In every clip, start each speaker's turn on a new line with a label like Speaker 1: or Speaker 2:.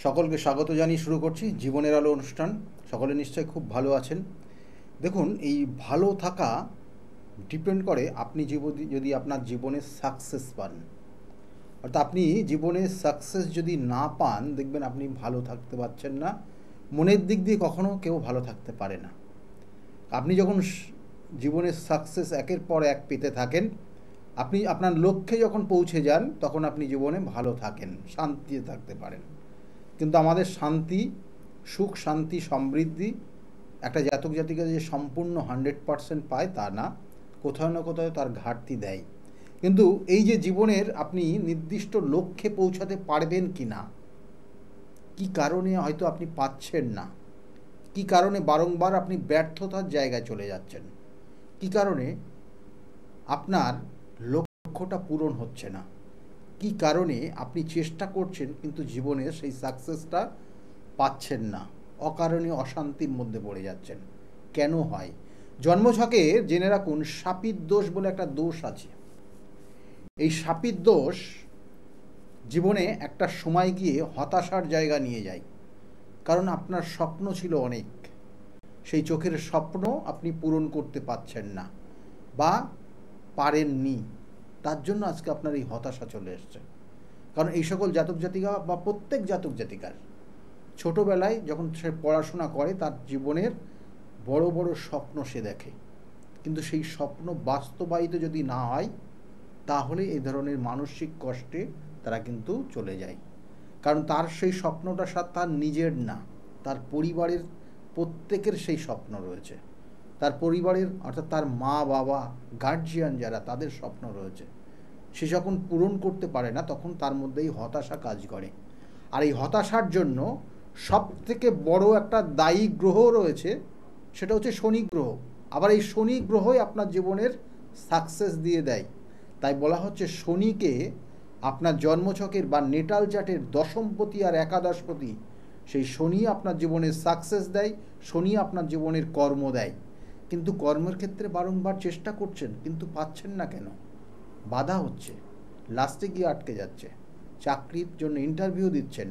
Speaker 1: সকলকে স্বাগত জানিয়ে শুরু করছি জীবনের আলো অনুষ্ঠান। সকলে নিশ্চয়ই খুব ভালো আছেন। দেখুন, এই ভালো থাকা ডিপেন্ড করে আপনি যদি আপনার জীবনে সাকসেস পান। অর্থাৎ আপনি জীবনে সাকসেস যদি না পান, দেখবেন আপনি ভালো থাকতে পারছেন না। মনের দিক দিয়ে কখনো কেউ ভালো থাকতে পারে না। আপনি যখন জীবনের সাকসেস একের পর এক পেতে থাকেন, আপনি আপনার লক্ষ্যে যখন পৌঁছে যান, তখন আপনি জীবনে ভালো থাকেন, শান্তিতে থাকতে পারেন। কিন্তু আমাদের শান্তি, সুখ, শান্তি, সমৃদ্ধি একটা জাতক জাতিকা যে সম্পূর্ণ 100% পায় তা না, কোথাও না কোথাও তার ঘাটতি দেয়। কিন্তু এই যে জীবনের আপনি নির্দিষ্ট লক্ষ্যে পৌঁছাতে পারবেন কি না, কী কারণে হয়তো আপনি পাচ্ছেন না, কী কারণে বারংবার আপনি ব্যর্থতার জায়গায় চলে যাচ্ছেন, কী কারণে আপনার লক্ষ্যটা পূরণ হচ্ছে না, কী কারণে আপনি চেষ্টা করছেন কিন্তু জীবনে সেই সাকসেসটা পাচ্ছেন না, অকারণে অশান্তির মধ্যে পড়ে যাচ্ছেন, কেন হয়? জন্মছকে জেনে রাখুন, শাপিত দোষ বলে একটা দোষ আছে। এই শাপিত দোষ জীবনে একটা সময় গিয়ে হতাশার জায়গা নিয়ে যায়। কারণ আপনার স্বপ্ন ছিল অনেক, সেই চোখের স্বপ্ন আপনি পূরণ করতে পারছেন না বা পারেননি, তার জন্য আজকে আপনার এই হতাশা চলে এসছে। কারণ এই সকল জাতক জাতিকা বা প্রত্যেক জাতক জাতিকার ছোটোবেলায় যখন সে পড়াশোনা করে, তার জীবনের বড় বড় স্বপ্ন সে দেখে, কিন্তু সেই স্বপ্ন বাস্তবায়িত যদি না হয়, তাহলে এই ধরনের মানসিক কষ্টে তারা কিন্তু চলে যায়। কারণ তার সেই স্বপ্নটা তার নিজের না, তার পরিবারের প্রত্যেকের সেই স্বপ্ন রয়েছে। তার পরিবারের অর্থাৎ তার মা বাবা, গার্জিয়ান যারা, তাদের স্বপ্ন রয়েছে। সে যখন পূরণ করতে পারে না, তখন তার মধ্যেই হতাশা কাজ করে। আর এই হতাশার জন্য সবথেকে বড় একটা দায়ী গ্রহ রয়েছে, সেটা হচ্ছে শনি গ্রহ। আবার এই শনি গ্রহই আপনার জীবনের সাকসেস দিয়ে দেয়। তাই বলা হচ্ছে শনিকে আপনার জন্মছকের বা নেটাল চার্টের দশমপতি আর একাদশপতি, সেই শনি আপনার জীবনের সাকসেস দেয়, শনি আপনার জীবনের কর্ম দেয়। কিন্তু কর্মের ক্ষেত্রে বারংবার চেষ্টা করছেন, কিন্তু পাচ্ছেন না কেন? বাধা হচ্ছে, লাস্টে গিয়ে আটকে যাচ্ছে। চাকরির জন্য ইন্টারভিউ দিচ্ছেন,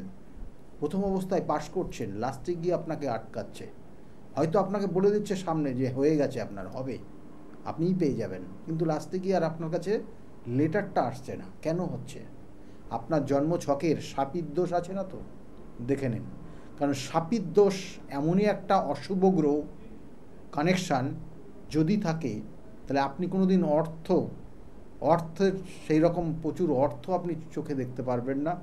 Speaker 1: প্রথম অবস্থায় পাশ করছেন, লাস্টে গিয়ে আপনাকে আটকাচ্ছে। হয়তো আপনাকে বলে দিচ্ছে সামনে যে হয়ে গেছে, আপনার হবে, আপনিই পেয়ে যাবেন, কিন্তু লাস্টে গিয়ে আর আপনার কাছে লেটারটা আসছে না। কেন হচ্ছে? আপনার জন্ম ছকের শাপিত দোষ আছে না, তো দেখে নিন। কারণ শাপিত দোষ এমনই একটা অশুভ গ্রহ কানেকশান, যদি থাকে তাহলে আপনি কোনো দিন অর্থের সেই রকম প্রচুর অর্থ আপনি চোখে দেখতে পারবেন না,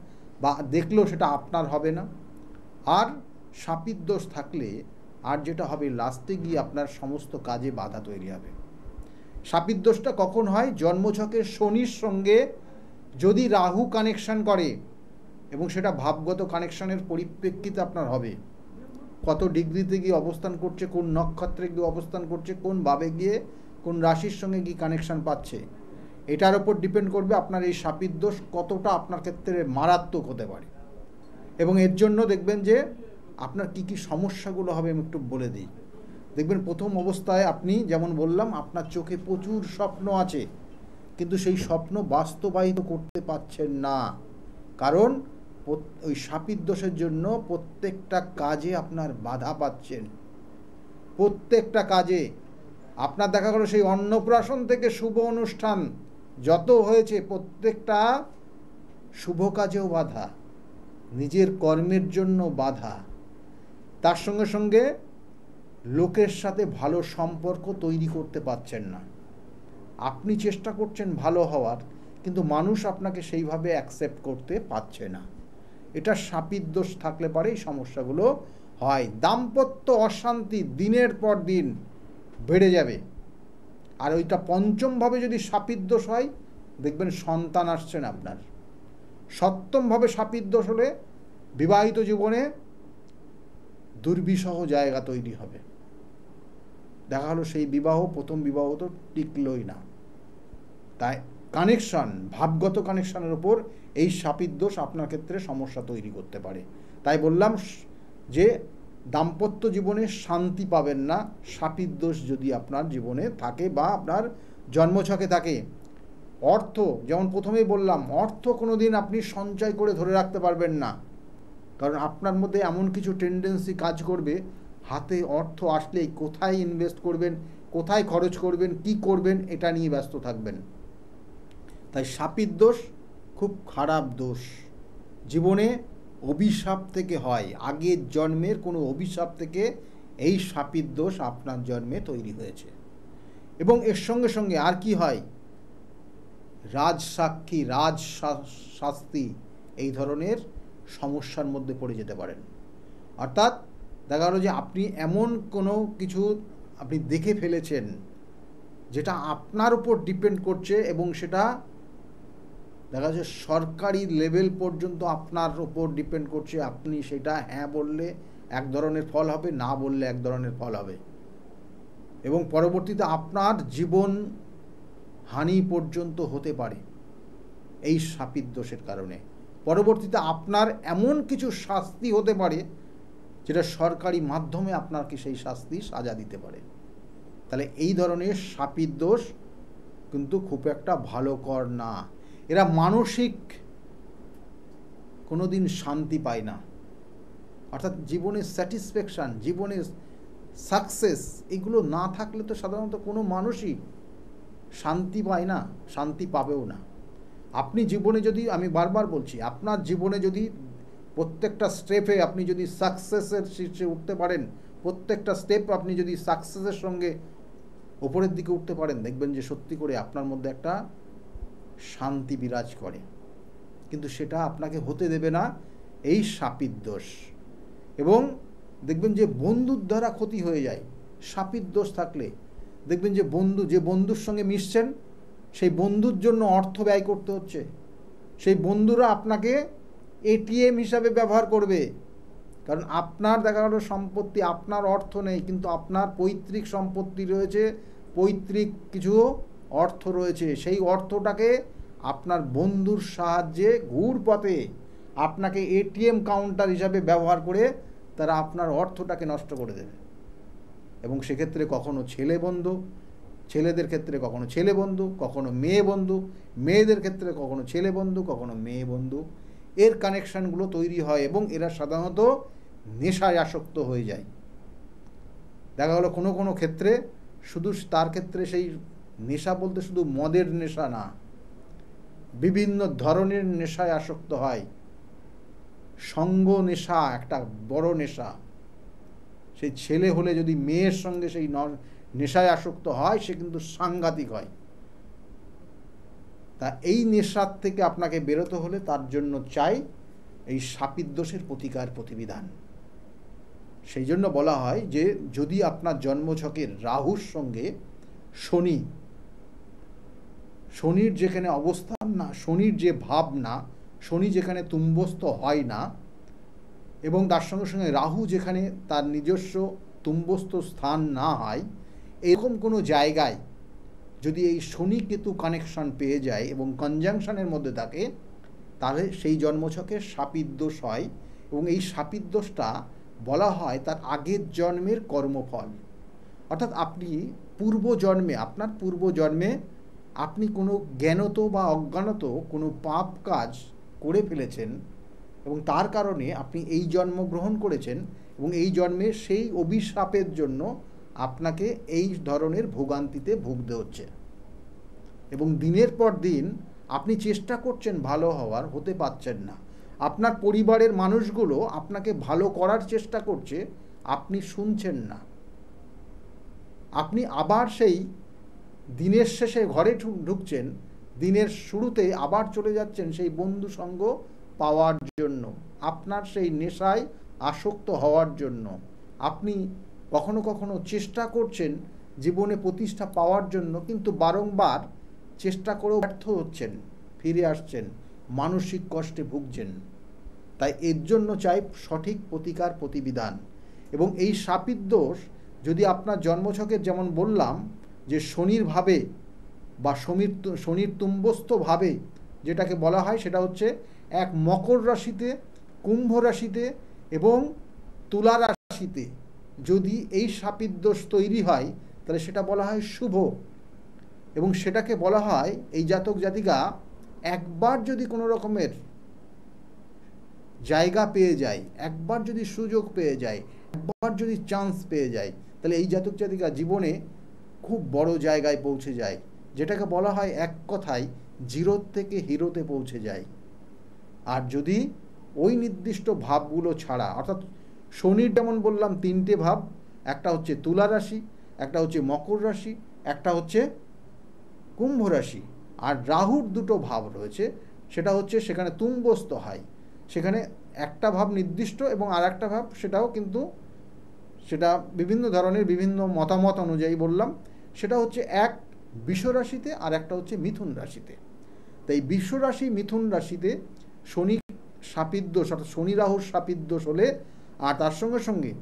Speaker 1: বা দেখলেও সেটা আপনার হবে না। আর শাপিত দোষ থাকলে আর যেটা হবে, লাস্টে গিয়ে আপনার সমস্ত কাজে বাধা তৈরি হবে। শাপিত দোষটা কখন হয়? জন্মছকের শনির সঙ্গে যদি রাহু কানেকশান করে, এবং সেটা ভাবগত কানেকশানের পরিপ্রেক্ষিতে আপনার হবে। কত ডিগ্রিতে গিয়ে অবস্থান করছে, কোন নক্ষত্রে গিয়ে অবস্থান করছে, কোন ভাবে গিয়ে কোন রাশির সঙ্গে গিয়ে কানেকশান পাচ্ছে, এটার ওপর ডিপেন্ড করবে আপনার এই শাপিত দোষ কতটা আপনার ক্ষেত্রে মারাত্মক হতে পারে। এবং এর জন্য দেখবেন যে আপনার কি কি সমস্যাগুলো হবে আমি একটু বলে দিই। দেখবেন প্রথম অবস্থায় আপনি, যেমন বললাম, আপনার চোখে প্রচুর স্বপ্ন আছে, কিন্তু সেই স্বপ্ন বাস্তবায়িত করতে পারছেন না। কারণ ওই শাপিত দোষের জন্য প্রত্যেকটা কাজে আপনার বাধা পাচ্ছেন। প্রত্যেকটা কাজে আপনার দেখা গেল সেই অন্নপ্রাশন থেকে শুভ অনুষ্ঠান যত হয়েছে, প্রত্যেকটা শুভ কাজেও বাধা, নিজের কর্মের জন্য বাধা, তার সঙ্গে সঙ্গে লোকের সাথে ভালো সম্পর্ক তৈরি করতে পারছেন না। আপনি চেষ্টা করছেন ভালো হওয়ার, কিন্তু মানুষ আপনাকে সেইভাবে অ্যাকসেপ্ট করতে পারছে না। এটা শাপিত দোষ থাকলে পরে এই সমস্যাগুলো হয়। দাম্পত্য অশান্তি দিনের পর দিন বেড়ে যাবে। আর ওইটা পঞ্চমভাবে যদি শাপিত দোষ হয়, দেখবেন সন্তান আসছে না আপনার। সপ্তমভাবে শাপিত দোষ হলে বিবাহিত জীবনে দুর্বিষহ জায়গা তৈরি হবে। দেখা হলো সেই প্রথম বিবাহ তো টিকলই না। তাই কানেকশান, ভাবগত কানেকশানের ওপর এই শাপিত দোষ আপনার ক্ষেত্রে সমস্যা তৈরি করতে পারে। তাই বললাম যে দাম্পত্য জীবনে শান্তি পাবেন না শাপিত দোষ যদি আপনার জীবনে থাকে বা আপনার জন্মছকে থাকে। অর্থ, যেমন প্রথমেই বললাম, অর্থ কোনো দিন আপনি সঞ্চয় করে ধরে রাখতে পারবেন না, কারণ আপনার মধ্যে এমন কিছু টেন্ডেন্সি কাজ করবে, হাতে অর্থ আসলেই কোথায় ইনভেস্ট করবেন, কোথায় খরচ করবেন, কি করবেন, এটা নিয়ে ব্যস্ত থাকবেন। তাই শাপিত দোষ খুব খারাপ দোষ, জীবনে অভিশাপ থেকে হয়, আগের জন্মের কোনো অভিশাপ থেকে এই শাপিত দোষ আপনার জন্মে তৈরি হয়েছে। এবং এর সঙ্গে সঙ্গে আর কি হয়, রাজসাক্ষী, শাস্তি, এই ধরনের সমস্যার মধ্যে পড়ে যেতে পারেন। অর্থাৎ দেখা গেল যে আপনি এমন কোনো কিছু আপনি দেখে ফেলেছেন যেটা আপনার উপর ডিপেন্ড করছে, এবং সেটা দেখা যাচ্ছে সরকারি লেভেল পর্যন্ত আপনার উপর ডিপেন্ড করছে। আপনি সেটা হ্যাঁ বললে এক ধরনের ফল হবে, না বললে এক ধরনের ফল হবে, এবং পরবর্তীতে আপনার জীবন হানি পর্যন্ত হতে পারে এই শাপিত দোষের কারণে। পরবর্তীতে আপনার এমন কিছু শাস্তি হতে পারে যেটা সরকারি মাধ্যমে আপনাকে সেই শাস্তি সাজা দিতে পারে। তাহলে এই ধরনের শাপিত দোষ কিন্তু খুব একটা ভালোকর না। এরা মানসিক কোনো দিন শান্তি পায় না, অর্থাৎ জীবনের স্যাটিসফ্যাকশান, জীবনের সাকসেস, এগুলো না থাকলে তো সাধারণত কোনো মানুষই শান্তি পায় না, শান্তি পাবেও না। আপনি জীবনে যদি, আমি বারবার বলছি, আপনার জীবনে যদি প্রত্যেকটা স্টেপে আপনি যদি সাকসেসের শীর্ষে উঠতে পারেন, প্রত্যেকটা স্টেপ আপনি যদি সাকসেসের সঙ্গে ওপরের দিকে উঠতে পারেন, দেখবেন যে সত্যি করে আপনার মধ্যে একটা শান্তি বিরাজ করে। কিন্তু সেটা আপনাকে হতে দেবে না এই শাপিত দোষ। এবং দেখবেন যে বন্ধুর দ্বারা ক্ষতি হয়ে যায় শাপিত দোষ থাকলে। দেখবেন যে যে বন্ধুর সঙ্গে মিশছেন, সেই বন্ধুর জন্য অর্থ ব্যয় করতে হচ্ছে, সেই বন্ধুরা আপনাকে এটিএম হিসাবে ব্যবহার করবে। কারণ আপনার দেখা গেল সম্পত্তি, আপনার অর্থ নেই, কিন্তু আপনার পৈতৃক সম্পত্তি রয়েছে, পৈতৃক কিছু অর্থ রয়েছে। সেই অর্থটাকে আপনার বন্ধুর সাহায্যে ঘুর পথে আপনাকে এটিএম কাউন্টার হিসাবে ব্যবহার করে তারা আপনার অর্থটাকে নষ্ট করে দেবে। এবং সেক্ষেত্রে কখনো ছেলে বন্ধু, ছেলেদের ক্ষেত্রে কখনো ছেলে বন্ধু, কখনো মেয়ে বন্ধু, মেয়েদের ক্ষেত্রে কখনো ছেলে বন্ধু, কখনো মেয়ে বন্ধু, এর কানেকশানগুলো তৈরি হয়। এবং এরা সাধারণত নেশায় আসক্ত হয়ে যায়। দেখা গেলো কোনো কোনো ক্ষেত্রে শুধু তার ক্ষেত্রে সেই নেশা বলতে শুধু মদের নেশা না, বিভিন্ন ধরনের নেশায় আসক্ত হয়। সঙ্গ নেশা একটা বড় নেশা। সেই ছেলে হলে যদি মেয়ের সঙ্গে সেই নেশায় আসক্ত হয়, সে কিন্তু সাংঘাতিক হয়। তা এই নেশার থেকে আপনাকে বেরোতে হলে তার জন্য চাই এই শাপিত দোষের প্রতিকার প্রতিবিধান। সেই জন্য বলা হয় যে যদি আপনার জন্মছকের রাহুর সঙ্গে শনির যেখানে অবস্থান না, শনির যে ভাব না, শনি যেখানে তুম্বস্থ হয় না, এবং তার সঙ্গে সঙ্গে রাহু যেখানে তার নিজস্ব তুম্বস্থ স্থান না হয়, এরকম কোনো জায়গায় যদি এই শনি কেতু কানেকশন পেয়ে যায় এবং কনজাংশনের মধ্যে থাকে, তাহলে সেই জন্মছকে শাপিত দোষ হয়। এবং এই শাপিত দোষটা বলা হয় তার আগের জন্মের কর্মফল। অর্থাৎ আপনি আপনার পূর্বজন্মে আপনি কোনো জ্ঞানত বা অজ্ঞানত কোনো পাপ কাজ করে ফেলেছেন, এবং তার কারণে আপনি এই জন্ম গ্রহণ করেছেন, এবং এই জন্মে সেই অভিশাপের জন্য আপনাকে এই ধরনের ভোগান্তিতে ভুগতে হচ্ছে। এবং দিনের পর দিন আপনি চেষ্টা করছেন ভালো হওয়ার, হতে পারছেন না। আপনার পরিবারের মানুষগুলো আপনাকে ভালো করার চেষ্টা করছে, আপনি শুনছেন না। আপনি আবার সেই দিনের শেষে ঘরে ঢুকছেন, দিনের শুরুতে আবার চলে যাচ্ছেন সেই বন্ধু সঙ্গ পাওয়ার জন্য, আপনার সেই নেশায় আসক্ত হওয়ার জন্য। আপনি কখনো কখনো চেষ্টা করছেন জীবনে প্রতিষ্ঠা পাওয়ার জন্য, কিন্তু বারংবার চেষ্টা করেও ব্যর্থ হচ্ছেন, ফিরে আসছেন, মানসিক কষ্টে ভুগছেন। তাই এর জন্য চাই সঠিক প্রতিকার প্রতিবিধান। এবং এই শাপিত দোষ যদি আপনার জন্মছকের, যেমন বললাম যে শনির ভাবে বা শনির তুম্বস্থ ভাবে যেটাকে বলা হয়, সেটা হচ্ছে এক মকর রাশিতে, কুম্ভ রাশিতে এবং তুলা রাশিতে যদি এই শাপিত দোষ তৈরি হয়, তাহলে সেটা বলা হয় শুভ। এবং সেটাকে বলা হয় এই জাতক জাতিকা একবার যদি কোনো রকমের জায়গা পেয়ে যায়, একবার যদি সুযোগ পেয়ে যায়, একবার যদি চান্স পেয়ে যায়, তাহলে এই জাতক জাতিকা জীবনে খুব বড় জায়গায় পৌঁছে যায়, যেটাকে বলা হয় এক কথায় জিরোর থেকে হিরোতে পৌঁছে যায়। আর যদি ওই নির্দিষ্ট ভাবগুলো ছাড়া, অর্থাৎ শনির যেমন বললাম 3টে ভাব, একটা হচ্ছে তুলা রাশি, একটা হচ্ছে মকর রাশি, একটা হচ্ছে কুম্ভ রাশি, আর রাহুর 2টো ভাব রয়েছে, সেটা হচ্ছে সেখানে তুঙ্গস্থ হয়, সেখানে একটা ভাব নির্দিষ্ট এবং আর একটা ভাব সেটাও কিন্তু সেটা বিভিন্ন ধরনের বিভিন্ন মতামত অনুযায়ী বললাম, সেটা হচ্ছে এক বৃষ রাশিতে আর একটা হচ্ছে মিথুন রাশিতে। তাই বৃষ রাশি মিথুন রাশিতে শনি শাপিতদোষ অর্থাৎ শনি রাহুর শাপিতদোষ হলে, আর তার সঙ্গে সঙ্গে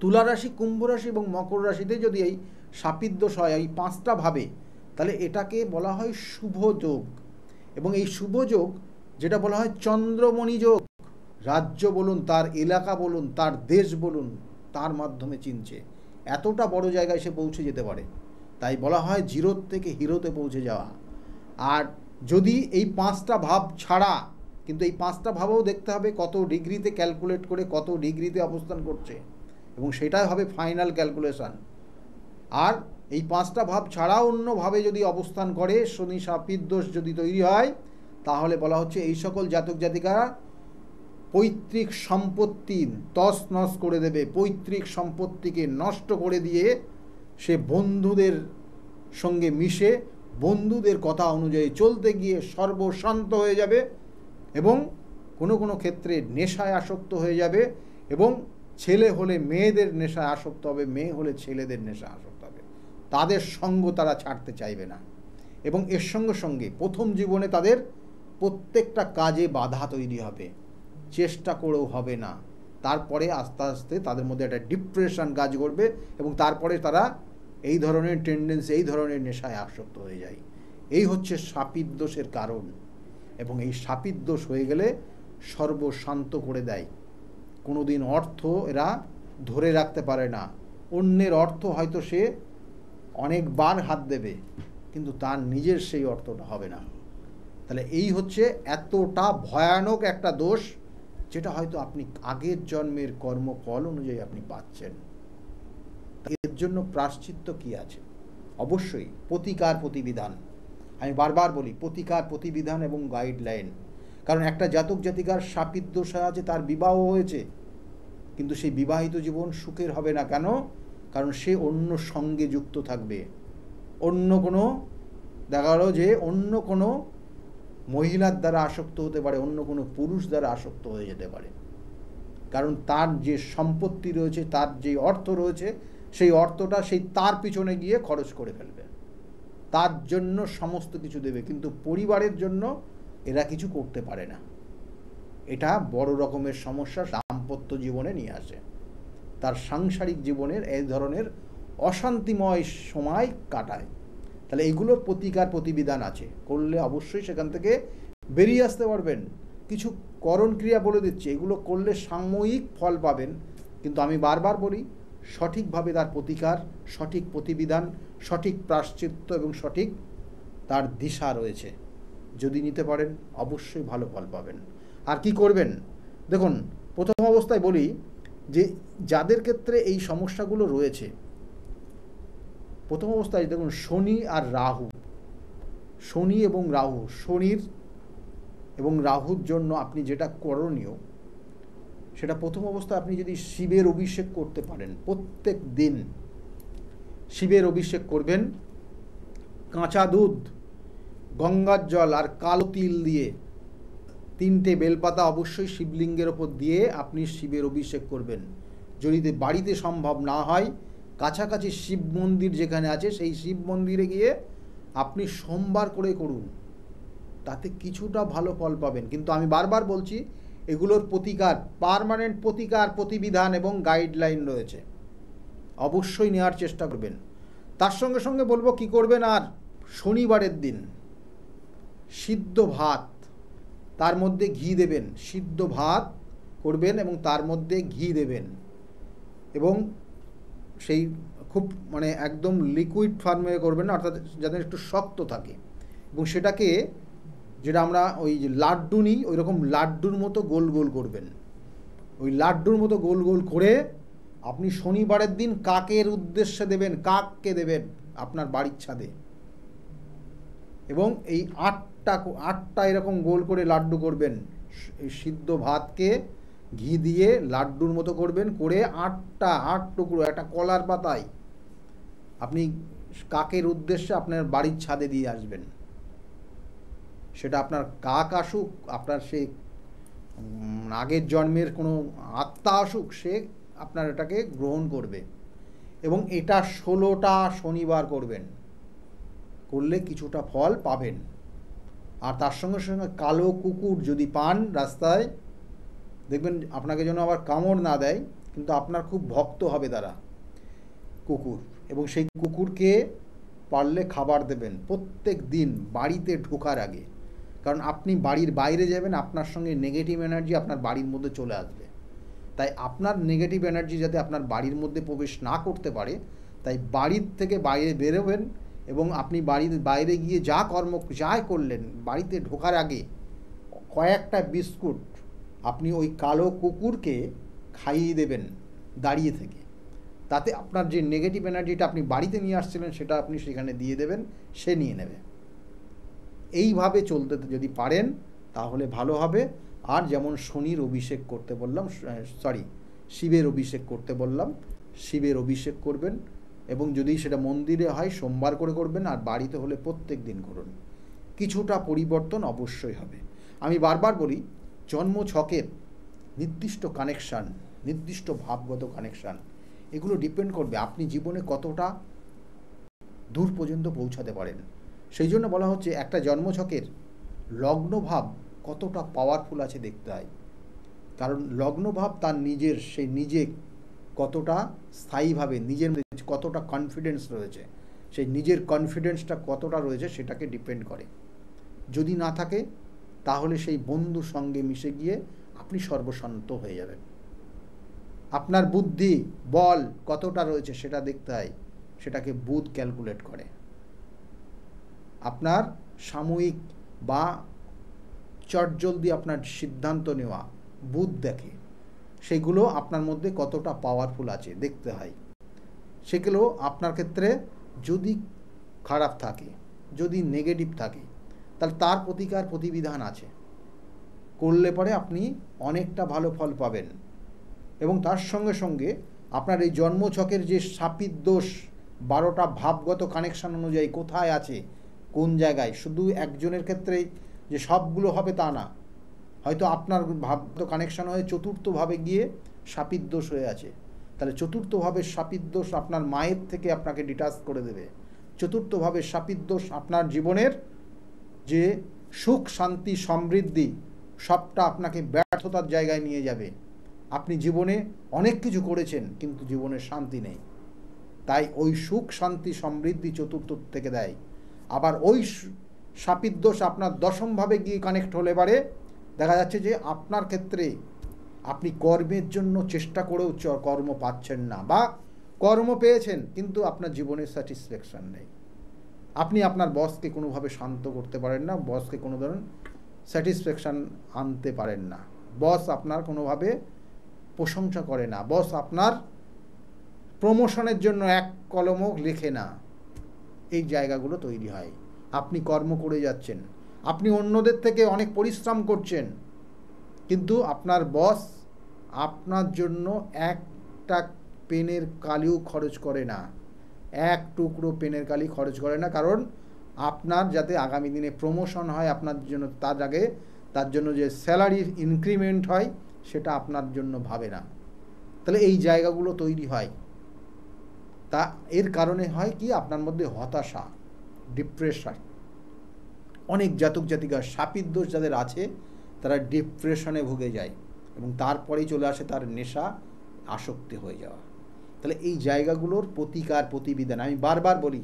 Speaker 1: তুলা রাশি, কুম্ভ রাশি এবং মকর রাশিতে যদি এই শাপিতদোষ হয় এই 5টা ভাবে, তাহলে এটাকে বলা হয় শুভ যোগ। এবং এই শুভ যোগ যেটা বলা হয় চন্দ্রমণি যোগ, রাজ্য বলুন, তার এলাকা বলুন, তার দেশ বলুন, তার মাধ্যমে চিনছে, এতটা বড় জায়গায় সে পৌঁছে যেতে পারে। তাই বলা হয় জিরোর থেকে হিরোতে পৌঁছে যাওয়া। আর যদি এই 5টা ভাব ছাড়া, কিন্তু এই 5টা ভাবও দেখতে হবে কত ডিগ্রিতে ক্যালকুলেট করে কত ডিগ্রিতে অবস্থান করছে, এবং সেটাই হবে ফাইনাল ক্যালকুলেশন। আর এই 5টা ভাব ছাড়াও অন্যভাবে যদি অবস্থান করে, শনি শাপিতদোষ যদি তৈরি হয়, তাহলে বলা হচ্ছে এই সকল জাতক জাতিকারা পৈতৃক সম্পত্তি তছনছ করে দেবে, পৈতৃক সম্পত্তিকে নষ্ট করে দিয়ে সে বন্ধুদের সঙ্গে মিশে বন্ধুদের কথা অনুযায়ী চলতে গিয়ে সর্বশান্ত হয়ে যাবে, এবং কোনো কোনো ক্ষেত্রে নেশায় আসক্ত হয়ে যাবে, এবং ছেলে হলে মেয়েদের নেশায় আসক্ত হবে, মেয়ে হলে ছেলেদের নেশায় আসক্ত হবে, তাদের সঙ্গ তারা ছাড়তে চাইবে না। এবং এর সঙ্গে সঙ্গে প্রথম জীবনে তাদের প্রত্যেকটা কাজে বাধা তৈরি হবে, চেষ্টা করেও হবে না, তারপরে আস্তে আস্তে তাদের মধ্যে একটা ডিপ্রেশন কাজ করবে, এবং তারপরে তারা এই ধরনের টেন্ডেন্সি, এই ধরনের নেশায় আসক্ত হয়ে যায়। এই হচ্ছে শাপিতদোষের কারণ। এবং এই শাপিতদোষ হয়ে গেলে সর্বশান্ত করে দেয়। কোনো দিন অর্থ এরা ধরে রাখতে পারে না, অন্যের অর্থ হয়তো সে অনেকবার হাত দেবে, কিন্তু তার নিজের সেই অর্থটা হবে না। তাহলে এই হচ্ছে এতটা ভয়ানক একটা দোষ, যেটা হয়তো আপনি আগের জন্মের কর্মফল অনুযায়ী আপনি পাচ্ছেন। এর জন্য প্রায়শ্চিত্ত কি আছে? অবশ্যই প্রতিকার প্রতিবিধান। আমি বারবার বলি প্রতিকার প্রতিবিধান এবং গাইডলাইন। কারণ একটা জাতক জাতিকার শাপিতদোষ আছে, তার বিবাহ হয়েছে, কিন্তু সেই বিবাহিত জীবন সুখের হবে না। কেন? কারণ সে অন্য সঙ্গে যুক্ত থাকবে, অন্য কোনো, দেখা গেল যে অন্য কোনো মহিলার দ্বারা আসক্ত হতে পারে, অন্য কোনো পুরুষ দ্বারা আসক্ত হয়ে যেতে পারে। কারণ তার যে সম্পত্তি রয়েছে, তার যে অর্থ রয়েছে, সেই অর্থটা সেই তার পিছনে গিয়ে খরচ করে ফেলবে, তার জন্য সমস্ত কিছু দেবে, কিন্তু পরিবারের জন্য এরা কিছু করতে পারে না। এটা বড় রকমের সমস্যা দাম্পত্য জীবনে নিয়ে আসে, তার সাংসারিক জীবনের এই ধরনের অশান্তিময় সময় কাটায়। তাহলে এইগুলোর প্রতিকার প্রতিবিধান আছে, করলে অবশ্যই সেখান থেকে বেরিয়ে আসতে পারবেন। কিছু করণ ক্রিয়া বলে দিচ্ছি, এগুলো করলে সাময়িক ফল পাবেন, কিন্তু আমি বারবার বলি সঠিকভাবে তার প্রতিকার, সঠিক প্রতিবিধান, সঠিক প্রায়শ্চিত্ত এবং সঠিক তার দিশা রয়েছে। যদি নিতে পারেন অবশ্যই ভালো ফল পাবেন। আর কি করবেন? দেখুন, প্রথম অবস্থায় বলি যে যাদের ক্ষেত্রে এই সমস্যাগুলো রয়েছে, প্রথম অবস্থায় দেখুন শনি আর রাহু, শনি এবং রাহু, শনির এবং রাহুর জন্য আপনি যেটা করণীয়, সেটা প্রথম অবস্থায় আপনি যদি শিবের অভিষেক করতে পারেন, প্রত্যেক দিন শিবের অভিষেক করবেন, কাঁচা দুধ, গঙ্গার জল আর কালো তিল দিয়ে 3টে বেলপাতা অবশ্যই শিবলিঙ্গের ওপর দিয়ে আপনি শিবের অভিষেক করবেন। যদি বাড়িতে সম্ভব না হয়, কাছাকাছি শিব মন্দির যেখানে আছে সেই শিব মন্দিরে গিয়ে আপনি সোমবার করে করুন, তাতে কিছুটা ভালো ফল পাবেন। কিন্তু আমি বারবার বলছি এগুলোর প্রতিকার, পার্মানেন্ট প্রতিকার প্রতিবিধান এবং গাইডলাইন রয়েছে, অবশ্যই নেওয়ার চেষ্টা করবেন। তার সঙ্গে সঙ্গে বলবো কি করবেন। আর শনিবারের দিন সিদ্ধ ভাত, তার মধ্যে ঘি দেবেন, সিদ্ধ ভাত করবেন এবং তার মধ্যে ঘি দেবেন, এবং সেই খুব মানে একদম লিকুইড ফর্মে করবেন না, অর্থাৎ যাতে একটু শক্ত থাকে, এবং সেটাকে যেটা আমরা ওই যে লাড্ডু নিই, ওই রকম লাড্ডুর মতো গোল গোল করবেন। ওই লাড্ডুর মতো গোল গোল করে আপনি শনিবারের দিন কাকের উদ্দেশ্যে দেবেন, কাককে দেবেন আপনার বাড়ির ছাদে। এবং এই আটটা এরকম গোল করে লাড্ডু করবেন। এই সিদ্ধ ভাতকে ঘি দিয়ে লাড্ডুর মতো করবেন, করে 8 টুকরো একটা কলার পাতায় আপনি কাকের উদ্দেশ্যে আপনার বাড়ির ছাদে দিয়ে আসবেন। সেটা আপনার কাক আসুক, আপনার সে আগের জন্মের কোনো আত্মা আসুক, সে আপনার এটাকে গ্রহণ করবে। এবং এটা 16টা শনিবার করবেন, করলে কিছুটা ফল পাবেন। আর তার সঙ্গে সঙ্গে কালো কুকুর যদি পান রাস্তায়, দেখবেন আপনাকে যেন আবার কামড় না দেয়, কিন্তু আপনার খুব ভক্ত হবে তারা কুকুর, এবং সেই কুকুরকে পারলে খাবার দেবেন প্রত্যেক দিন বাড়িতে ঢোকার আগে। কারণ আপনি বাড়ির বাইরে যাবেন, আপনার সঙ্গে নেগেটিভ এনার্জি আপনার বাড়ির মধ্যে চলে আসবে। তাই আপনার নেগেটিভ এনার্জি যাতে আপনার বাড়ির মধ্যে প্রবেশ না করতে পারে, তাই বাড়ির থেকে বাইরে বেরোবেন, এবং আপনি বাড়ির বাইরে গিয়ে যাই করলেন, বাড়িতে ঢোকার আগে কয়েকটা বিস্কুট আপনি ওই কালো কুকুরকে খাইয়ে দেবেন দাঁড়িয়ে থেকে। তাতে আপনার যে নেগেটিভ এনার্জিটা আপনি বাড়িতে নিয়ে আসছিলেন সেটা আপনি সেখানে দিয়ে দেবেন, সে নিয়ে নেবে। এইভাবে চলতে যদি পারেন তাহলে ভালো হবে। আর যেমন শনির অভিষেক করতে বললাম, শিবের অভিষেক করতে বললাম, শিবের অভিষেক করবেন। এবং যদি সেটা মন্দিরে হয় সোমবার করে করবেন, আর বাড়িতে হলে প্রত্যেক দিন করুন। কিছুটা পরিবর্তন অবশ্যই হবে। আমি বারবার বলি, জন্মছকের নির্দিষ্ট কানেকশান, নির্দিষ্ট ভাবগত কানেকশান, এগুলো ডিপেন্ড করবে আপনি জীবনে কতটা দূর পর্যন্ত পৌঁছাতে পারেন। সেই জন্য বলা হচ্ছে একটা জন্মছকের লগ্নভাব কতটা পাওয়ারফুল আছে দেখতে হয়। কারণ লগ্নভাব তার নিজে কতটা স্থায়ীভাবে নিজের মধ্যে কতটা কনফিডেন্স রয়েছে, সেই নিজের কনফিডেন্সটা কতটা রয়েছে সেটাকে ডিপেন্ড করে। যদি না থাকে তাহলে সেই বন্ধুর সঙ্গে মিশে গিয়ে আপনি সর্বশান্ত হয়ে যাবেন। আপনার বুদ্ধি বল কতটা রয়েছে সেটা দেখতে হয়, সেটাকে বুধ ক্যালকুলেট করে। আপনার সাময়িক বা চটজলদি আপনার সিদ্ধান্ত নেওয়া বুধ দেখে, সেগুলো আপনার মধ্যে কতটা পাওয়ারফুল আছে দেখতে হয়। সেগুলো আপনার ক্ষেত্রে যদি খারাপ থাকে, যদি নেগেটিভ থাকে, তাহলে তার প্রতিবিধান আছে, করলে পরে আপনি অনেকটা ভালো ফল পাবেন। এবং তার সঙ্গে সঙ্গে আপনার এই জন্মছকের যে শাপিত দোষ 12টা ভাবগত কানেকশান অনুযায়ী কোথায় আছে, কোন জায়গায়, শুধু একজনের ক্ষেত্রেই যে সবগুলো হবে তা না। হয়তো আপনার ভাবগত কানেকশান হয়ে চতুর্থভাবে গিয়ে শাপিত দোষ হয়ে আছে, তাহলে চতুর্থভাবে শাপিত দোষ আপনার মায়ের থেকে আপনাকে ডিটাচ করে দেবে। চতুর্থভাবে শাপিত দোষ আপনার জীবনের যে সুখ শান্তি সমৃদ্ধি সবটা আপনাকে ব্যর্থতার জায়গায় নিয়ে যাবে। আপনি জীবনে অনেক কিছু করেছেন কিন্তু জীবনে শান্তি নেই, তাই ওই সুখ শান্তি সমৃদ্ধি চতুর্থ থেকে দেয়। আবার ওই শাপিত দোষ আপনার দশমভাবে গিয়ে কানেক্ট হলে পারে দেখা যাচ্ছে যে আপনার ক্ষেত্রে আপনি কর্মের জন্য চেষ্টা করেও কর্ম পাচ্ছেন না, বা কর্ম পেয়েছেন কিন্তু আপনার জীবনে স্যাটিসফ্যাকশান নেই। আপনি আপনার বসকে কোনোভাবে শান্ত করতে পারেন না, বসকে কোনো ধরনের স্যাটিসফ্যাকশান আনতে পারেন না, বস আপনার কোনোভাবে প্রশংসা করে না, বস আপনার প্রমোশনের জন্য এক কলমও লেখে না। এই জায়গাগুলো তৈরি হয়। আপনি কর্ম করে যাচ্ছেন, আপনি অন্যদের থেকে অনেক পরিশ্রম করছেন, কিন্তু আপনার বস আপনার জন্য একটা পেনের কালিও খরচ করে না, এক টুকরো পেনের কালি খরচ করে না। কারণ আপনার যাতে আগামী দিনে প্রমোশন হয় আপনার জন্য, তার জন্য যে স্যালারির ইনক্রিমেন্ট হয় সেটা আপনার জন্য ভাবে না। তাহলে এই জায়গাগুলো তৈরি হয়। তা এর কারণে হয় কি, আপনার মধ্যে হতাশা, ডিপ্রেশন। অনেক জাতক জাতিকা শাপিত দোষ যাদের আছে তারা ডিপ্রেশনে ভুগে যায়, এবং তারপরেই চলে আসে তার নেশা, আসক্তি হয়ে যাওয়া। তাহলে এই জায়গাগুলোর প্রতিবিধান, আমি বারবার বলি,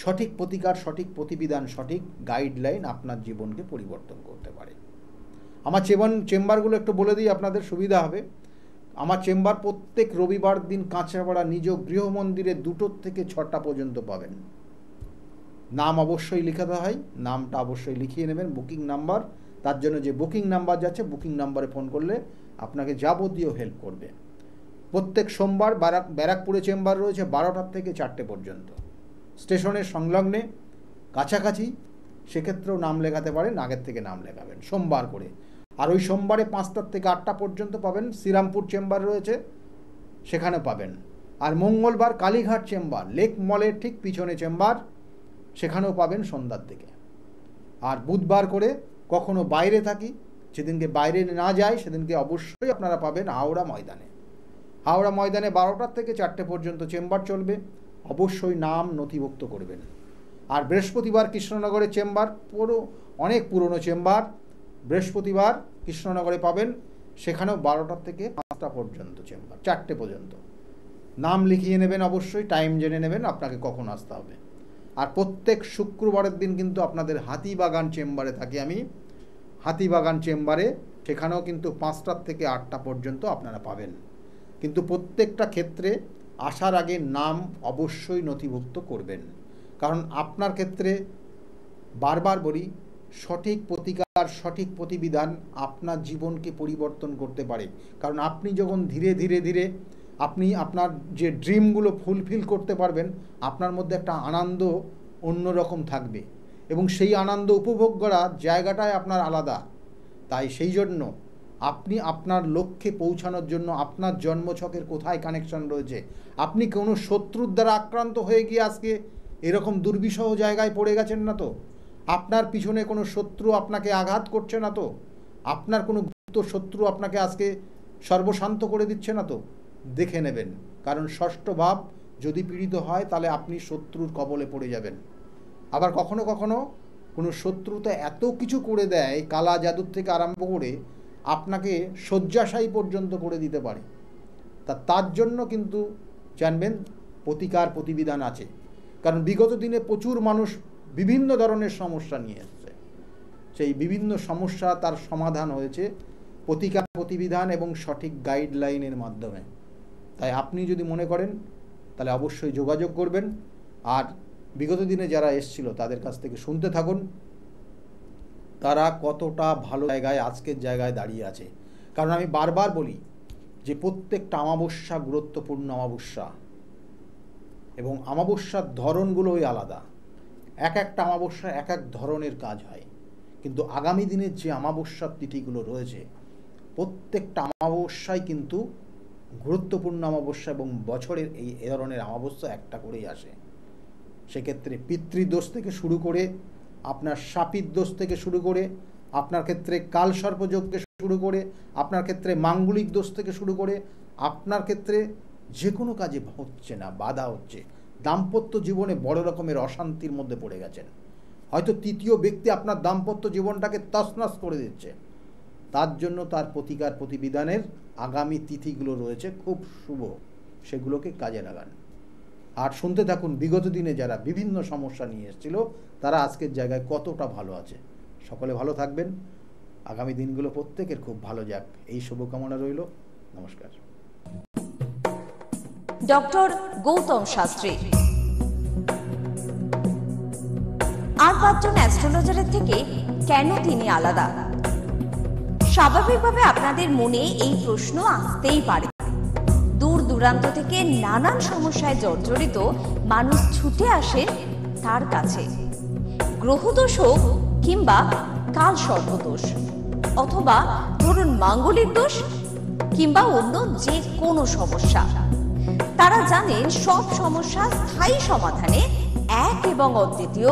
Speaker 1: সঠিক প্রতিকার, সঠিক প্রতিবিধান, সঠিক গাইডলাইন আপনার জীবনকে পরিবর্তন করতে পারে। আমার চেম্বারগুলো একটু বলে দিই, আপনাদের সুবিধা হবে। আমার চেম্বার প্রত্যেক রবিবার দিন কাঁচরাপাড়া নিজ গৃহ মন্দিরে 2টো থেকে 6টা পর্যন্ত পাবেন। নাম অবশ্যই লিখাতে হয়, নামটা অবশ্যই লিখিয়ে নেবেন, বুকিং নাম্বার। তার জন্য যে বুকিং নাম্বার যাচ্ছে, বুকিং নাম্বারে ফোন করলে আপনাকে যাবতীয় হেল্প করবে। প্রত্যেক সোমবার ব্যারাকপুরে চেম্বার রয়েছে 12টার থেকে 4টে পর্যন্ত, স্টেশনের সংলগ্নে কাছাকাছি। সেক্ষেত্রেও নাম লেখাতে পারেন, আগের থেকে নাম লেখাবেন সোমবার করে। আর ওই সোমবারে 5টার থেকে 8টা পর্যন্ত পাবেন শ্রীরামপুর চেম্বার রয়েছে, সেখানে পাবেন। আর মঙ্গলবার কালীঘাট চেম্বার, লেক মলের ঠিক পিছনে চেম্বার, সেখানেও পাবেন সন্ধ্যার দিকে। আর বুধবার করে কখনো বাইরে থাকি, যেদিনকে বাইরে না যায় সেদিনকে অবশ্যই আপনারা পাবেন হাওড়া ময়দানে। হাওড়া ময়দানে 12টার থেকে 4টে পর্যন্ত চেম্বার চলবে, অবশ্যই নাম নথিভুক্ত করবেন। আর বৃহস্পতিবার কৃষ্ণনগরের চেম্বার, অনেক পুরনো চেম্বার, বৃহস্পতিবার কৃষ্ণনগরে পাবেন, সেখানেও 12টার থেকে 5টা পর্যন্ত চেম্বার, 4টে পর্যন্ত। নাম লিখিয়ে নেবেন, অবশ্যই টাইম জেনে নেবেন আপনাকে কখন আসতে হবে। আর প্রত্যেক শুক্রবারের দিন কিন্তু আপনাদের হাতিবাগান চেম্বারে থাকি আমি, হাতিবাগান চেম্বারে, সেখানেও কিন্তু 5টার থেকে 8টা পর্যন্ত আপনারা পাবেন। কিন্তু প্রত্যেকটা ক্ষেত্রে আসার আগে নাম অবশ্যই নথিভুক্ত করবেন, কারণ আপনার ক্ষেত্রে বারবার বলি, সঠিক প্রতিকার, সঠিক প্রতিবিধান আপনার জীবনকে পরিবর্তন করতে পারে। কারণ আপনি যখন ধীরে ধীরে ধীরে আপনি আপনার যে ড্রিমগুলো ফুলফিল করতে পারবেন, আপনার মধ্যে একটা আনন্দ অন্যরকম থাকবে, এবং সেই আনন্দ উপভোগ করার জায়গাটাই আপনার আলাদা। তাই সেই জন্য আপনি আপনার লক্ষ্যে পৌঁছানোর জন্য আপনার জন্মছকের কোথায় কানেকশন রয়েছে, আপনি কোনো শত্রুর দ্বারা আক্রান্ত হয়ে গিয়ে আজকে এরকম দুর্বিষহ জায়গায় পড়ে গেছেন না তো? আপনার পিছনে কোনো শত্রু আপনাকে আঘাত করছে না তো? আপনার কোনো গুপ্ত শত্রু আপনাকে আজকে সর্বশান্ত করে দিচ্ছে না তো? দেখে নেবেন, কারণ ষষ্ঠ ভাব যদি পীড়িত হয় তাহলে আপনি শত্রুর কবলে পড়ে যাবেন। আবার কখনো কখনো কোনো শত্রুতা এত কিছু করে দেয়, কালা জাদুর থেকে আরম্ভ করে আপনাকে শয্যাশায়ী পর্যন্ত করে দিতে পারে। তার জন্য কিন্তু জানবেন প্রতিকার প্রতিবিধান আছে। কারণ বিগত দিনে প্রচুর মানুষ বিভিন্ন ধরনের সমস্যা নিয়ে এসছে, সেই বিভিন্ন সমস্যা তার সমাধান হয়েছে প্রতিকার প্রতিবিধান এবং সঠিক গাইডলাইনের মাধ্যমে। তাই আপনি যদি মনে করেন তাহলে অবশ্যই যোগাযোগ করবেন। আর বিগত দিনে যারা এসছিল তাদের কাছ থেকে শুনতে থাকুন, তারা কতটা ভালো জায়গায় আজকের জায়গায় দাঁড়িয়ে আছে। কারণ আমি বারবার বলি যে প্রত্যেকটা অমাবস্যা গুরুত্বপূর্ণ অমাবস্যা, এবং অমাবস্যার ধরনগুলোই আলাদা। এক একটা অমাবস্যা এক এক ধরনের কাজ হয়, কিন্তু আগামী দিনের যে অমাবস্যার তিথিগুলো রয়েছে, প্রত্যেকটা অমাবস্যাই কিন্তু গুরুত্বপূর্ণ অমাবস্যা, এবং বছরের এই ধরনের অমাবস্যা একটা করেই আসে। সেক্ষেত্রে পিতৃদোষ থেকে শুরু করে, আপনার শাপিত দোষ থেকে শুরু করে, আপনার ক্ষেত্রে কালসর্পযোগকে শুরু করে, আপনার ক্ষেত্রে মাঙ্গলিক দোষ থেকে শুরু করে, আপনার ক্ষেত্রে যে কোনো কাজে হচ্ছে না, বাধা হচ্ছে, দাম্পত্য জীবনে বড় রকমের অশান্তির মধ্যে পড়ে গেছেন, হয়তো তৃতীয় ব্যক্তি আপনার দাম্পত্য জীবনটাকে তছনছ করে দিচ্ছে, তার জন্য তার প্রতিকার প্রতিবিধানের আগামী তিথিগুলো রয়েছে খুব শুভ, সেগুলোকে কাজে লাগান। আর শুনতে থাকুন বিগত দিনে যারা বিভিন্ন সমস্যা নিয়ে এসেছিল তারা আজকের জায়গায় কতটা ভালো আছে। সকলে ভালো থাকবেন, আগামী দিনগুলো প্রত্যেকের খুব ভালো যাক, এই শুভকামনা রইল। নমস্কার।
Speaker 2: ডক্টর গৌতম শাস্ত্রী আর 5 জন অ্যাস্ট্রোলজারের থেকে কেন তিনি আলাদা? স্বাভাবিকভাবে আপনাদের মনে এই প্রশ্ন আসতেই পারে। দূর দূরান্ত থেকে নানান সমস্যায় জর্জরিত মানুষ ছুটে আসে তার কাছে। গ্রহদোষ হোক কিংবা কাল সর্পদোষ, অথবা ধরুন মাঙ্গলিক দোষ কিংবা অন্য যে কোনো সমস্যা, তারা জানেন সব সমস্যা স্থায়ী সমাধানে এক এবং অদ্বিতীয়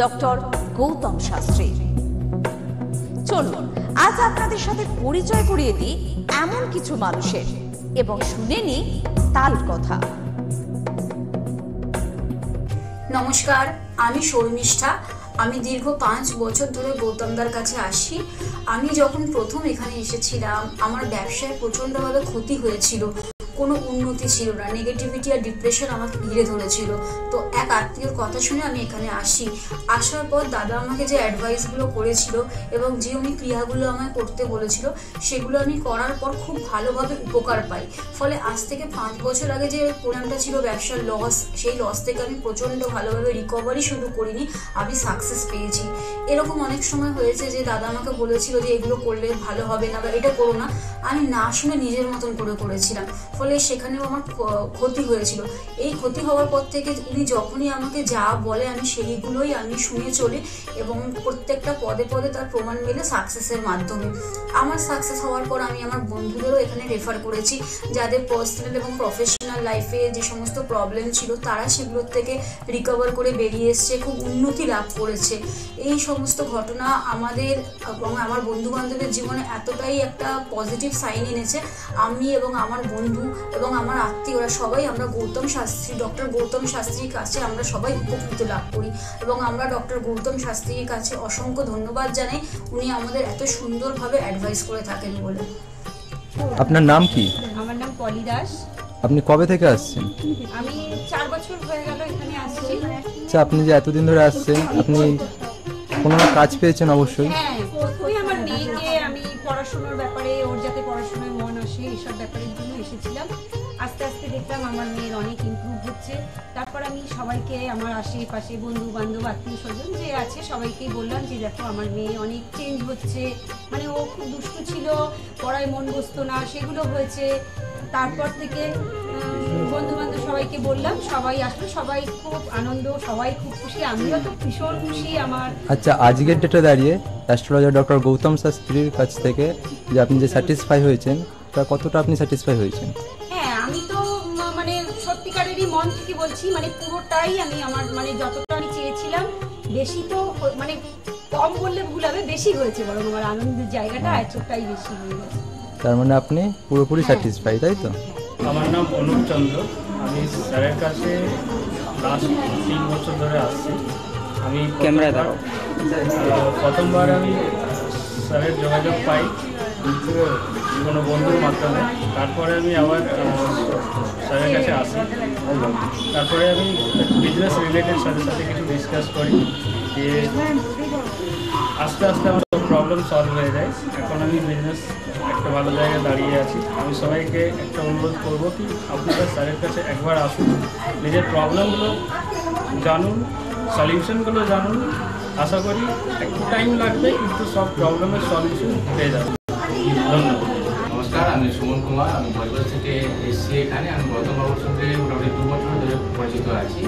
Speaker 2: ডক্টর গৌতম শাস্ত্রী। চলুন আজ আপনাদের সাথে পরিচয় করিয়ে দিই এমন কিছু মানুষের, এবং শুনে নিই তার কথা।
Speaker 3: নমস্কার, আমি শর্মিষ্ঠা। আমি দীর্ঘ 5 বছর ধরে গৌতমদার কাছে আসি। আমি যখন প্রথম এখানে এসেছিলাম, আমার ব্যবসায় প্রচণ্ডভাবে ক্ষতি হয়েছিল, কোনো উন্নতি ছিল না, নেগেটিভিটি আর ডিপ্রেশন আমাকে ঘিরে ধরেছিল। তো এক আত্মীয়র কথা শুনে আমি এখানে আসি। আসার পর দাদা আমাকে যে অ্যাডভাইসগুলো করেছিল এবং যে উনি ক্রিয়াগুলো আমায় করতে বলেছিল, সেগুলো আমি করার পর খুব ভালোভাবে উপকার পাই। ফলে আজ থেকে 5 বছর আগে যে প্রোগ্রামটা ছিল ব্যবসার লস, সেই লস থেকে আমি প্রচণ্ড ভালোভাবে রিকভারি শুরু করিনি, আমি সাকসেস পেয়েছি। এরকম অনেক সময় হয়েছে যে দাদা আমাকে বলেছিল যে এগুলো করলে ভালো হবে না বা এটা করো না, আমি না শুনে নিজের মতন করে করেছিলাম, ফলে সেখানেও আমার ক্ষতি হয়েছিল। এই ক্ষতি হওয়ার পর থেকে উনি যখনই আমাকে যা বলে আমি সেইগুলোই আমি শুনে চলি এবং প্রত্যেকটা পদে পদে তার প্রমাণ মেলে সাকসেসের মাধ্যমে। আমার সাকসেস হওয়ার পর আমি আমার বন্ধুদেরও এখানে রেফার করেছি, যাদের পার্সোনাল এবং প্রফেশনাল লাইফে যে সমস্ত প্রবলেম ছিল তারা সেগুলোর থেকে রিকভার করে বেরিয়ে এসছে, খুব উন্নতি লাভ করেছে। এই সমস্ত ঘটনা আমাদের এবং আমার বন্ধু বান্ধবের জীবনে এতটাই একটা পজিটিভ সাইন এনেছে, আমি এবং আমার বন্ধু এবং আমার আত্মীয়রা সবাই আমরা ডক্টর গৌতম শাস্ত্রীর কাছে আমরা সবাই উপকৃত লাভ করি এবং আমরা ডক্টর গৌতম শাস্ত্রীর কাছে অসংখ্য ধন্যবাদ জানাই, উনি আমাদের এত সুন্দরভাবে অ্যাডভাইস করে থাকেন বলে।
Speaker 4: আপনার নাম কি?
Speaker 5: আমার নাম পলি দাস।
Speaker 4: আপনি কবে থেকে আসছেন?
Speaker 5: আমি 4 বছর হয়ে গেল এখানে আসছি।
Speaker 4: আচ্ছা, আপনি যে এতদিন ধরে আসছেন, আপনি কোনো কাজ পেয়েছেন? অবশ্যই।
Speaker 5: হ্যাঁ, প্রথমে আমার মেয়েকে আমি পড়াশোনার ব্যাপারে, ওর যাতে পড়াশোনায় মন আসে এইসব ব্যাপারের জন্য এসেছিলাম। আস্তে আস্তে দেখলাম আমার মেয়ের অনেক ইমপ্রুভ হচ্ছে। তারপর আমি সবাইকে, আমার আশেপাশে বন্ধু বান্ধব আত্মীয় স্বজন যে আছে সবাইকেই বললাম যে দেখো আমার মেয়ে অনেক চেঞ্জ হচ্ছে, মানে ও খুব দুষ্টু ছিল, পড়ায় মন বসতো না, সেগুলো হয়েছে। তারপর থেকে বন্ধু বান্ধব সবাইকে বললাম, সবাই আসলো, সবাই খুব আনন্দ, সবাই খুব খুশি, আমিও তো ভীষণ খুশি। আমার
Speaker 4: আচ্ছা, আজকের ডেটে দাঁড়িয়ে অ্যাস্ট্রোলজার ডক্টর গৌতম শাস্ত্রীর কাছ থেকে যে আপনি যে স্যাটিসফাই হয়েছেন, তা কতটা আপনি স্যাটিসফাই হয়েছেন?
Speaker 5: হ্যাঁ, আমি তো মানে সত্যিকারেরই মন থেকে বলছি, মানে পুরোটাই আমি আমার মানে যতটা আমি চেয়েছিলাম, বেশি তো মানে কম বললে ভুল হবে, বেশি হয়েছে, বরং আমার আনন্দের জায়গাটা এতটাই বেশি হয়ে গেছে।
Speaker 4: তার মানে আপনি পুরোপুরি স্যাটিসফাই, তাই তো?
Speaker 6: আমার নাম অনুপ চন্দ্র। আমি স্যারের কাছে লাস্ট 3 বছর ধরে আসছি। আমি প্রথমবার আমি স্যারের যোগাযোগ পাই কোনো বন্ধুর মাধ্যমে, তারপরে আমি আবার স্যারের কাছে আসি। তারপরে আমি বিজনেস রিলেটেড স্যারের সাথে কিছু ডিসকাস করি, দিয়ে আস্তে আস্তে আমার প্রবলেম সলভ হয়ে যায়। এখন আমি বিজনেস একটা ভালো জায়গায় দাঁড়িয়ে আছি। আমি সবাইকে একটা অনুরোধ করবো কি আপনারা স্যারের কাছে একবার আসুন, নিজের প্রবলেমগুলো জানুন, সলিউশনগুলো জানুন। আশা করি একটু টাইম লাগবে, কিন্তু সব প্রবলেমের সলিউশন পেয়ে যাবে। ধন্যবাদ।
Speaker 7: নমস্কার, আমি সুমন কুমার। আমি বজবজ থেকে এসেছি এখানে। আমি গৌতমবাবুর সঙ্গে মোটামুটি 2 বছর ধরে পরিচিত আছি।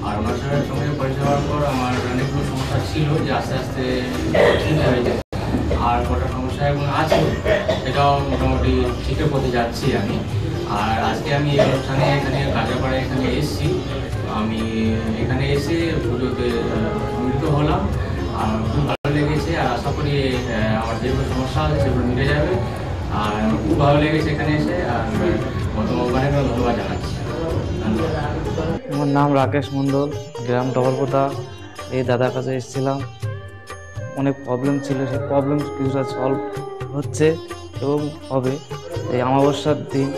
Speaker 7: আর ওনার সঙ্গে পরিচয় হওয়ার পর আমার অনেকগুলো সমস্যা ছিল যে আস্তে আস্তে ঠিক হয়ে যায়। আর কটা সমস্যা এখন আছে, সেটাও মোটামুটি ঠিকঠাক পথে যাচ্ছি আমি। আর আজকে আমি এই অনুষ্ঠানে এখানে কাঁচাপাড়ায় এখানে এসেছি। আমি এখানে এসে পুজোতে সম্মিলিত হলাম, আর খুব ভালো লেগেছে। আর আশা করি আমার যেগুলো সমস্যা আছে সেগুলো মিটে যাবে। আর খুব ভালো লেগেছে এখানে এসে। আর গৌতমবাবুকে ধন্যবাদ জানাচ্ছি।
Speaker 8: আমার নাম রাকেশ মণ্ডল, গ্রাম ডবরপোতা। এই দাদার কাছে এসেছিলাম, অনেক প্রবলেম ছিল, সেই প্রবলেম কিছুটা সলভ হচ্ছে এবং হবে। এই অমাবস্যার দিন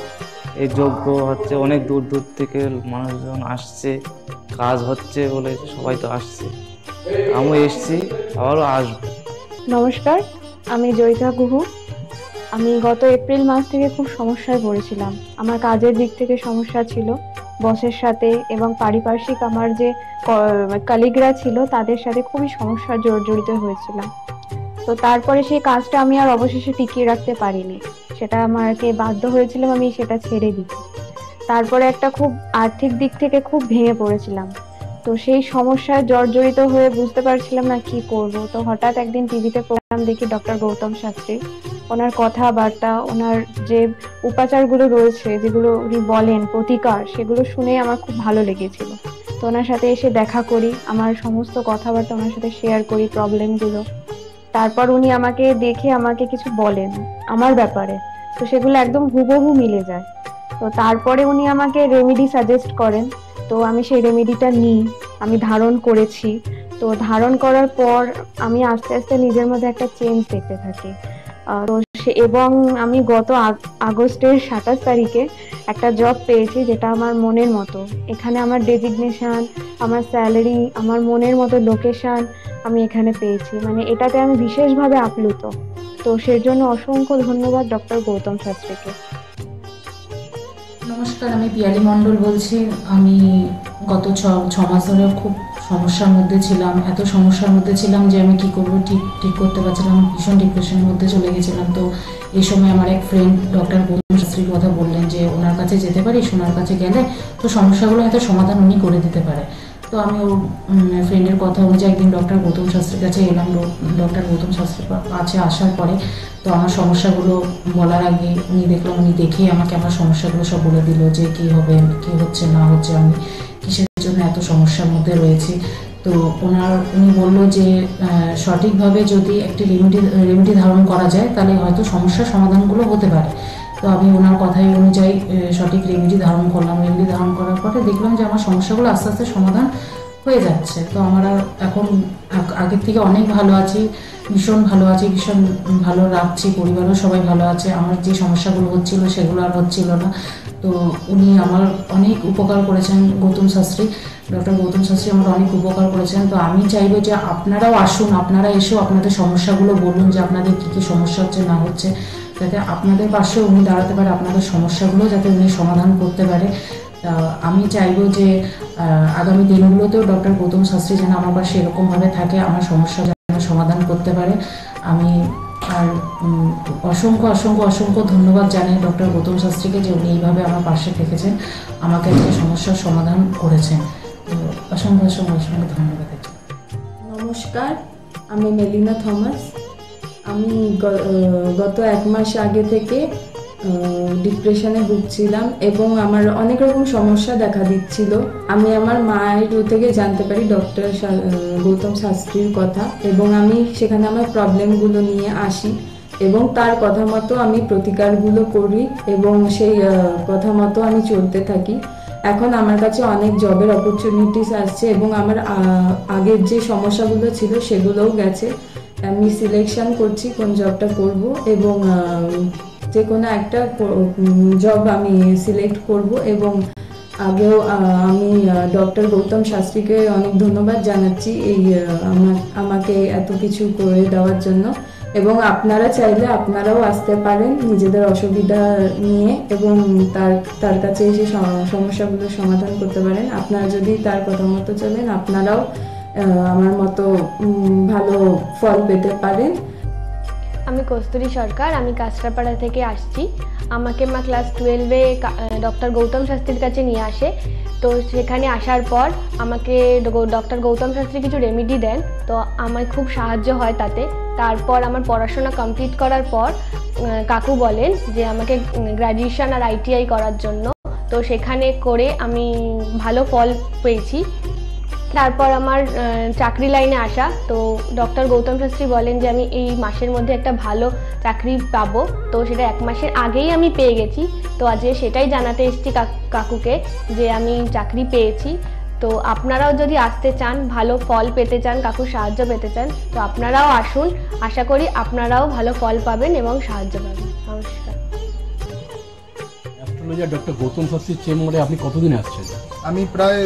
Speaker 8: এই যজ্ঞ হচ্ছে, অনেক দূর দূর থেকে মানুষজন আসছে, কাজ হচ্ছে বলে সবাই তো আসছে, আমিও এসছি, আবারও আসবো।
Speaker 9: নমস্কার, আমি জয়িতা গুহু। আমি গত এপ্রিল মাস থেকে খুব সমস্যায় পড়েছিলাম। আমার কাজের দিক থেকে সমস্যা ছিল, বসের সাথে এবং পারিপার্শ্বিক আমার যে কলিগরা ছিল তাদের সাথে খুবই সমস্যা জড়িত হয়েছিলাম। তো তারপরে সেই কাজটা আমি আর অবশেষে টিকিয়ে রাখতে পারিনি, সেটা আমাকে বাধ্য হয়েছিলাম আমি সেটা ছেড়ে দিতে। তারপরে একটা খুব আর্থিক দিক থেকে খুব ভেঙে পড়েছিলাম। তো সেই সমস্যায় জর্জরিত হয়ে বুঝতে পারছিলাম না কি করব। তো হঠাৎ একদিন টিভিতে প্রোগ্রাম দেখি ডক্টর গৌতম শাস্ত্রী, ওনার কথাবার্তা, ওনার যে উপাচারগুলো রয়েছে যেগুলো উনি বলেন প্রতিকার, সেগুলো শুনে আমার খুব ভালো লেগেছিল। তো ওনার সাথে এসে দেখা করি, আমার সমস্ত কথাবার্তা ওনার সাথে শেয়ার করি, প্রবলেমগুলো। তারপর উনি আমাকে দেখে আমাকে কিছু বলেন আমার ব্যাপারে, তো সেগুলো একদম হুবহু মিলে যায়। তো তারপরে উনি আমাকে রেমেডি সাজেস্ট করেন, তো আমি সেই রেমেডিটা নিই, আমি ধারণ করেছি। তো ধারণ করার পর আমি আস্তে আস্তে নিজের মধ্যে একটা চেঞ্জ দেখতে থাকি। এবং আমি গত আগস্টের 27 তারিখে একটা জব পেয়েছি যেটা আমার মনের মতো। এখানে আমার ডেজিগনেশন, আমার স্যালারি, আমার মনের মতো লোকেশন আমি এখানে পেয়েছি, মানে এটাতে আমি বিশেষভাবে আপ্লুত। তো সেই জন্য অসংখ্য ধন্যবাদ ডক্টর গৌতম শাস্ত্রীকে।
Speaker 10: নমস্কার, আমি পিয়ালি মণ্ডল বলছি। আমি গত ছ মাস ধরে খুব সমস্যার মধ্যে ছিলাম, এত সমস্যার মধ্যে ছিলাম যে আমি কি করবো ঠিক করতে পারছিলাম, ভীষণ ডিপ্রেশনের মধ্যে চলে গেছিলাম। তো এই সময় আমার এক ফ্রেন্ড ডক্টর গৌতম শাস্ত্রীর কথা বললেন যে ওনার কাছে যেতে পারিস, ওনার কাছে গেলে তো সমস্যাগুলো হয়তো সমাধান উনি করে দিতে পারে। তো আমি ওর ফ্রেন্ডের কথা অনুযায়ী একদিন ডক্টর গৌতম শাস্ত্রীর কাছে এলাম। ডক্টর গৌতম শাস্ত্রীর কাছে আসার পরে তো আমার সমস্যাগুলো বলার আগে উনি দেখেই আমাকে আমার সমস্যাগুলো সব বলে দিল যে কী হবে, কী হচ্ছে না হচ্ছে, আমি কিসের জন্য এত সমস্যার মধ্যে রয়েছি। তো উনি বলল যে সঠিকভাবে যদি একটি রেমেডি ধারণ করা যায় তাহলে হয়তো সমস্যার সমাধানগুলো হতে পারে। তো আমি ওনার কথাই অনুযায়ী সঠিক রেমেডি ধারণ করলাম। রেমেডি ধারণ করার পরে দেখলাম যে আমার সমস্যাগুলো আস্তে আস্তে সমাধান হয়ে যাচ্ছে। তো আমরা এখন আগের থেকে অনেক ভালো আছি, ভীষণ ভালো আছি, ভীষণ ভালো রাখছি, পরিবারও সবাই ভালো আছে। আমার যে সমস্যাগুলো হচ্ছিল সেগুলো আর হচ্ছিল না। তো উনি আমার অনেক উপকার করেছেন, ডক্টর গৌতম শাস্ত্রী আমার অনেক উপকার করেছেন। তো আমি চাইবো যে আপনারাও আসুন, আপনারা এসেও আপনাদের সমস্যাগুলো বলুন যে আপনাদের কী কী সমস্যা হচ্ছে না হচ্ছে, যাতে আপনাদের পাশে উনি দাঁড়াতে পারে, আপনাদের সমস্যাগুলো যাতে উনি সমাধান করতে পারে। আমি চাইবো যে আগামী দিনগুলোতেও ডক্টর গৌতম শাস্ত্রী যেন আমার পাশে এরকমভাবে থাকে, আমার সমস্যা যেন সমাধান করতে পারে। আমি আর অসংখ্য অসংখ্য অসংখ্য ধন্যবাদ জানাই ডক্টর গৌতম শাস্ত্রীকে যে উনি এইভাবে আমার পাশে থেকেছেন, আমাকে একটা সমস্যার সমাধান করেছেন। তো অসংখ্য অসংখ্য অসংখ্য ধন্যবাদ।
Speaker 11: নমস্কার, আমি মেলিনা থমাস। আমি গত 1 মাস আগে থেকে ডিপ্রেশনে ভুগছিলাম এবং আমার অনেক রকম সমস্যা দেখা দিচ্ছিল। আমি আমার মায়ের থেকে জানতে পারি ডক্টর গৌতম শাস্ত্রীর কথা এবং আমি সেখানে আমার প্রবলেমগুলো নিয়ে আসি এবং তার কথা মতো আমি প্রতিকারগুলো করি এবং সেই কথা মতো আমি চলতে থাকি। এখন আমার কাছে অনেক জবের অপরচুনিটিস আসছে এবং আমার আগের যে সমস্যাগুলো ছিল সেগুলোও গেছে। আমি সিলেকশন করছি কোন জবটা করব এবং যে কোনো একটা জব আমি সিলেক্ট করব এবং আগেও আমি ডক্টর গৌতম শাস্ত্রীকে অনেক ধন্যবাদ জানাচ্ছি এই আমাকে এত কিছু করে দেওয়ার জন্য। এবং আপনারা চাইলে আপনারাও আসতে পারেন নিজেদের অসুবিধা নিয়ে এবং তার কাছে এসে সমস্যাগুলো সমাধান করতে পারেন। আপনারা যদি তার কথা মতো চলেন আপনারাও আমার মতো ভালো ফল পেতে পারেন।
Speaker 12: আমি কস্তুরী সরকার, আমি কাঁচরাপাড়া থেকে আসছি। আমাকে মা ক্লাস 12-এ ডক্টর গৌতম শাস্ত্রীর কাছে নিয়ে আসে। তো সেখানে আসার পর আমাকে ডক্টর গৌতম শাস্ত্রী কিছু রেমেডি দেন, তো আমার খুব সাহায্য হয় তাতে। তারপর আমার পড়াশোনা কমপ্লিট করার পর কাকু বলেন যে আমাকে গ্র্যাজুয়েশন আর ITI করার জন্য। তো সেখানে করে আমি ভালো ফল পেয়েছি। তারপর আমার চাকরি লাইনে আসা, তো ডক্টর গৌতম শাস্ত্রী বলেন যে আমি এই মাসের মধ্যে একটা ভালো চাকরি পাবো। তো সেটা 1 মাসের আগেই আমি পেয়ে গেছি। তো আজকে সেটাই জানাতে এসেছি কাকুকে যে আমি চাকরি পেয়েছি। তো আপনারাও যদি আসতে চান, ভালো ফল পেতে চান, কাকুর সাহায্য পেতে চান, তো আপনারাও আসুন। আশা করি আপনারাও ভালো ফল পাবেন এবং সাহায্য পাবেন। নমস্কার।
Speaker 13: অ্যাস্ট্রোলজার ডক্টর গৌতম শাস্ত্রীর চেম্বারে আপনি কতদিন আসছেন?
Speaker 14: আমি প্রায়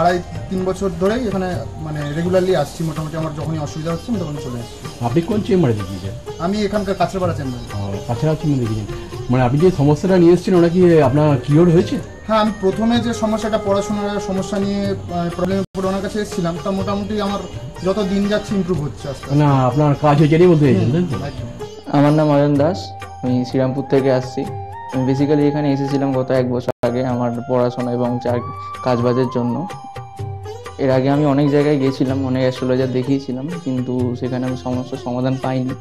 Speaker 14: 2.5-3 বছর ধরেই এখানে মানে রেগুলারলি আসছি। মোটামুটি আমার যখনই অসুবিধা হচ্ছে আমি তখন চলে আসছি।
Speaker 13: আপনি কোন চেম্বারে দেখিয়েছেন?
Speaker 14: আমি এখানকার কাঁচরাপাড়া চেম্বারে।
Speaker 13: কাঁচরাপাড়া চেম্বারে দেখিয়েছেন, মানে আপনি যে সমস্যাটা নিয়ে এসেছেন ওটা কি আপনার কিওর হয়েছে?
Speaker 14: হ্যাঁ, আমি প্রথমে যে সমস্যাটা পড়াশোনার সমস্যা নিয়ে প্রবলেমে পড়ে ওনার কাছে এসেছিলাম, তা মোটামুটি আমার যত দিন যাচ্ছে ইমপ্রুভ হচ্ছে আস্তে আস্তে।
Speaker 13: না, আপনার কাজ হয়েছে এটাই বলতে চাইছেন?
Speaker 8: আমার নাম অয়ন দাস, আমি শ্রীরামপুর থেকে আসছি। আমি বেসিক্যালি এখানে এসেছিলাম গত 1 বছর আগে আমার পড়াশোনা এবং কাজবাজের জন্য। এর আগে আমি অনেক জায়গায় গিয়েছিলাম, অনেক অ্যাস্ট্রোলজার দেখিয়েছিলাম, কিন্তু সেখানে আমি সমস্যার সমাধান পাইনি।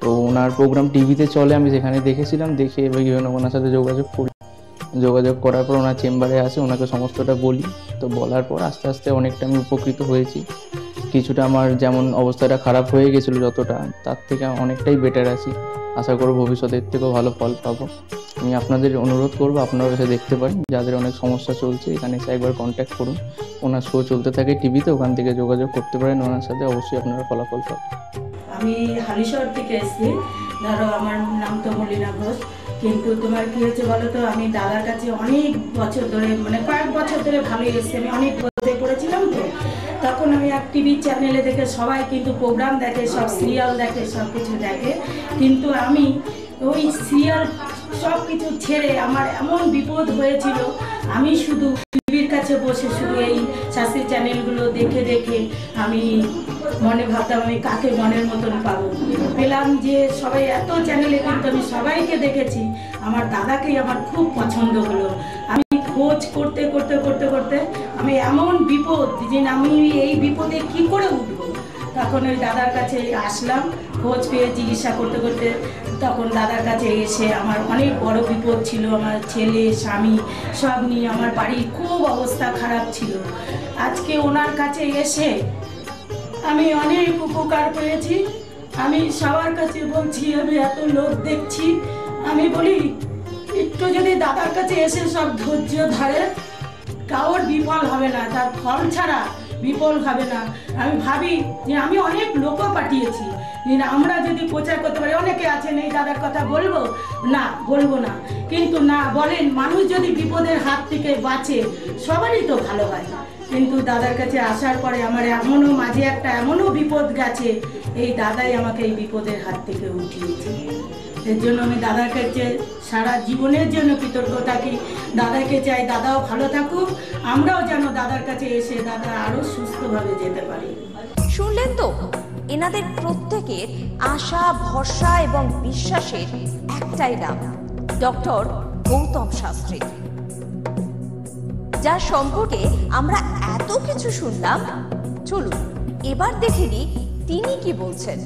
Speaker 8: তো ওনার প্রোগ্রাম টিভিতে চলে, আমি সেখানে দেখেছিলাম, দেখে বিভিন্ন ওনার সাথে যোগাযোগ করার পর ওনার চেম্বারে আসে, ওনাকে সমস্তটা বলি। তো বলার পর আস্তে আস্তে অনেকটা আমি উপকৃত হয়েছি। কিছুটা আমার যেমন অবস্থাটা খারাপ হয়ে গেছিলো যতটা, তার থেকে অনেকটাই বেটার আছি। আশা করব ভবিষ্যতে এর থেকেও ভালো ফল পাবো। আমি আপনাদের অনুরোধ করবো আপনারা এসে দেখতে পারেন, যাদের অনেক সমস্যা চলছে এখানে এসে একবার কন্ট্যাক্ট করুন। ওনার শো চলতে থাকে টিভিতে, ওখান থেকে যোগাযোগ করতে পারেন ওনার সাথে, অবশ্যই আপনারা ফলাফল পাবেন।
Speaker 15: আমি হালিশহর থেকে এসেছি। ধরো আমার নাম তো মলিনা ঘোষ। কিন্তু তোমার কি হয়েছে বলো তো, আমি দাদার কাছে অনেক বছর ধরে মানে কয়েক বছর ধরে ভালোই এসেছি, আমি অনেক বলতে পড়েছিলাম তো, তখন আমি এক টিভি চ্যানেলে দেখে সবাই কিন্তু প্রোগ্রাম দেখে, সব সিরিয়াল দেখে, সব কিছু দেখে, কিন্তু আমি ওই সিরিয়াল সব কিছু ছেড়ে আমার এমন বিপদ হয়েছিল, আমি শুধু টিভির কাছে বসে শুধু এই শাস্ত্রীয় চ্যানেলগুলো দেখে দেখে আমি মনে ভাবতাম আমি কাকে মনের মতন পাবো। পেলাম যে সবাই এত চ্যানেলে, কিন্তু আমি সবাইকে দেখেছি, আমার দাদাকেই আমার খুব পছন্দ হলো। আমি খোঁজ করতে করতে করতে করতে আমি এমন বিপদ যে আমি এই বিপদে কি করে উঠবো, তখন ওই দাদার কাছে আসলাম, খোঁজ পেয়ে চিকিৎসা করতে করতে তখন দাদার কাছে এসে আমার অনেক বড় বিপদ ছিল, আমার ছেলে স্বামী সব নিয়ে আমার বাড়ির খুব অবস্থা খারাপ ছিল। আজকে ওনার কাছে এসে আমি অনেক উপকার পেয়েছি। আমি সবার কাছে বলছি, আমি এত লোক দেখছি, আমি বলি একটু যদি দাদার কাছে এসে সব ধৈর্য ধরে, কারোর বিফল হবে না, তার ফল ছাড়া বিফল হবে না। আমি ভাবি যে আমি অনেক লোকও পাঠিয়েছি, আমরা যদি প্রচার করতে পারি, অনেকে আছেন এই দাদার কথা বলবো না, বলবো না, কিন্তু না বলেন, মানুষ যদি বিপদের হাত থেকে বাঁচে সবারই তো ভালো হয়। কিন্তু দাদার কাছে আসার পরে আমার এমনও মাঝে একটা এমনও বিপদ গেছে, এই দাদাই আমাকে এই বিপদের হাত থেকে উঠিয়েছে। এর জন্য আমি দাদার কাছে সারা জীবনের জন্য কৃতজ্ঞ থাকি। দাদাকে চাই দাদাও ভালো থাকুক, আমরাও যেন দাদার কাছে এসে দাদা আরো সুস্থভাবে যেতে পারি।
Speaker 2: শুনলেন তো, এনাদের প্রত্যেকের আশা, ভরসা এবং বিশ্বাসের একটাই নাম, ডক্টর গৌতম শাস্ত্রী, যার সম্পর্কে আমরা এত কিছু শুনলাম। চলুন এবার দেখে নিই তিনি কি বলছেন।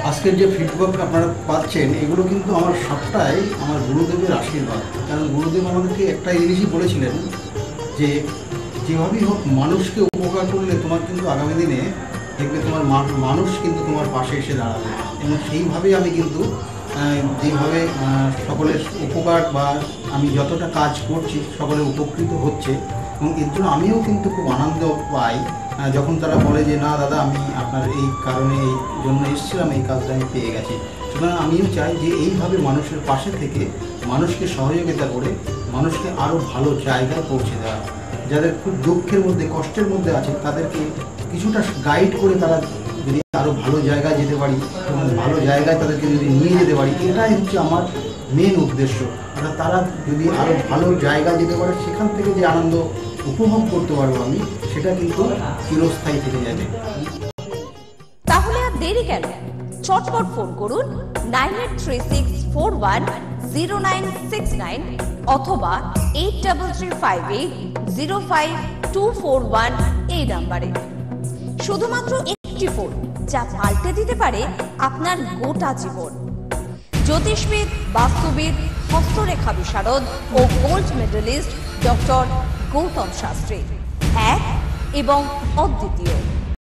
Speaker 1: আজকের যে ফিডব্যাক আপনারা পাচ্ছেন, এগুলো কিন্তু আমার সবটাই আমার গুরুদেবের আশীর্বাদ। কারণ গুরুদেব আমাদেরকে একটা জিনিসই বলেছিলেন যে যেভাবেই হোক মানুষকে উপকার করলে তোমার কিন্তু আগামী দিনে দেখবে তোমার মানুষ কিন্তু তোমার পাশে এসে দাঁড়াবে। এবং সেইভাবেই আমি কিন্তু যেভাবে সকলের উপকার বা আমি যতটা কাজ করছি সকলে উপকৃত হচ্ছে, এবং এর জন্য আমিও কিন্তু খুব আনন্দ পাই যখন তারা বলে যে না দাদা, আমি আপনার এই কারণে এই জন্য এসেছিলাম, এই কাজটা আমি পেয়ে গেছি। সুতরাং আমিও চাই যে এইভাবে মানুষের পাশে থেকে মানুষকে সহযোগিতা করে মানুষকে আরও ভালো জায়গায় পৌঁছে দেওয়া। যাদের খুব দুঃখের মধ্যে, কষ্টের মধ্যে আছে, তাদেরকে কিছুটা গাইড করে তারা যদি আরও ভালো জায়গায় যেতে পারি এবং ভালো জায়গায় তাদেরকে যদি নিয়ে যেতে পারি, এটাই হচ্ছে আমার মেন উদ্দেশ্য। অর্থাৎ তারা যদি আরও ভালো জায়গায় যেতে পারে, সেখান থেকে যে আনন্দ উপভোগ করতে পারবো আমি, সেটা কিন্তু চিরস্থায়ী থেকে যাবে।
Speaker 2: তাহলে আর দেরি কেন, চটপট ফোন করুন 9836410969 অথবা 8335805241 এই নাম্বারে। শুধুমাত্র একটি ফোন, যা পাল্টে দিতে পারে আপনার গোটা জীবন। জ্যোতিষবিদ, বাস্তুবিদ, হস্তরেখা বিশারদ ও gold medallist doctor Gautam Shastri, এক এবং অদ্বিতীয়।